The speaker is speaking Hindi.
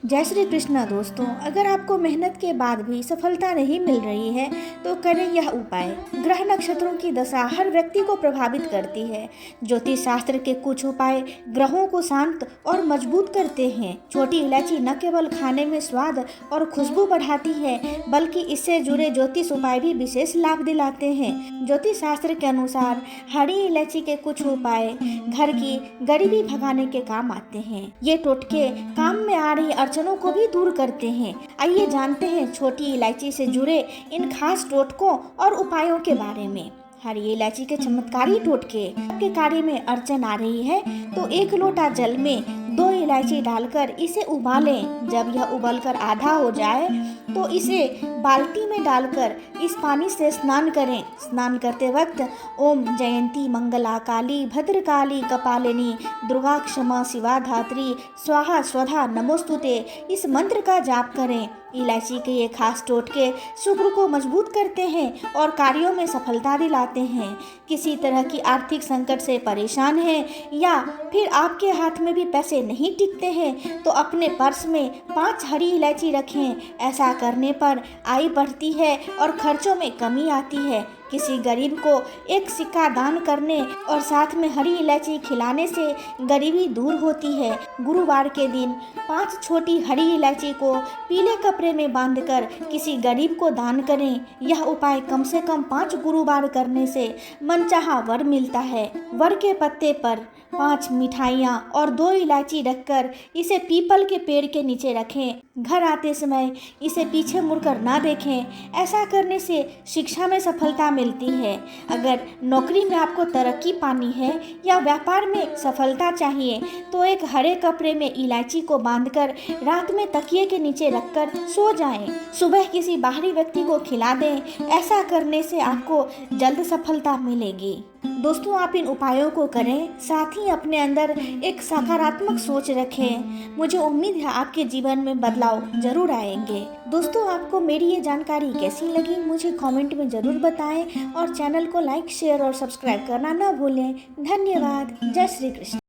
जय श्री कृष्ण दोस्तों, अगर आपको मेहनत के बाद भी सफलता नहीं मिल रही है तो करें यह उपाय। ग्रह नक्षत्रों की दशा हर व्यक्ति को प्रभावित करती है। ज्योतिष शास्त्र के कुछ उपाय ग्रहों को शांत और मजबूत करते हैं। छोटी इलायची न केवल खाने में स्वाद और खुशबू बढ़ाती है बल्कि इससे जुड़े ज्योतिष उपाय भी विशेष लाभ दिलाते हैं। ज्योतिष शास्त्र के अनुसार हरी इलायची के कुछ उपाय घर की गरीबी भगाने के काम आते हैं। ये टोटके काम में आ रही अड़चनों को भी दूर करते हैं। आइए जानते हैं छोटी इलायची से जुड़े इन खास टोटकों और उपायों के बारे में। हरी इलायची के चमत्कारी टोटके। आपके कार्य में अड़चन आ रही है तो 1 लोटा जल में 2 इलायची डालकर इसे उबालें। जब यह उबलकर आधा हो जाए तो इसे बाल्टी में डालकर इस पानी से स्नान करें। स्नान करते वक्त ओम जयंती मंगला काली भद्रकाली कपालिनी दुर्गा क्षमा शिवा धात्री स्वाहा स्वधा नमोस्तुते इस मंत्र का जाप करें। इलायची के ये खास टोटके शुक्र को मजबूत करते हैं और कार्यों में सफलता दिलाते हैं। किसी तरह की आर्थिक संकट से परेशान हैं या फिर आपके हाथ में भी पैसे नहीं टिकते हैं तो अपने पर्स में 5 हरी इलायची रखें। ऐसा करने पर आय बढ़ती है और खर्चों में कमी आती है। किसी गरीब को 1 सिक्का दान करने और साथ में हरी इलायची खिलाने से गरीबी दूर होती है। गुरुवार के दिन 5 छोटी हरी इलायची को पीले कपड़े में बांधकर किसी गरीब को दान करें। यह उपाय कम से कम 5 गुरुवार करने से मनचाहा वर मिलता है। वर के पत्ते पर 5 मिठाइयाँ और 2 इलायची रखकर इसे पीपल के पेड़ के नीचे रखें। घर आते समय इसे पीछे मुड़कर ना देखें। ऐसा करने से शिक्षा में सफलता मिलती है। अगर नौकरी में आपको तरक्की पानी है या व्यापार में सफलता चाहिए तो एक हरे कपड़े में इलायची को बांधकर रात में तकिए के नीचे रखकर सो जाएं। सुबह किसी बाहरी व्यक्ति को खिला दें। ऐसा करने से आपको जल्द सफलता मिलेगी। दोस्तों, आप इन उपायों को करें, साथ ही अपने अंदर एक सकारात्मक सोच रखें। मुझे उम्मीद है आपके जीवन में बदलाव जरूर आएंगे। दोस्तों, आपको मेरी ये जानकारी कैसी लगी मुझे कमेंट में ज़रूर बताएं और चैनल को लाइक शेयर और सब्सक्राइब करना ना भूलें। धन्यवाद। जय श्री कृष्ण।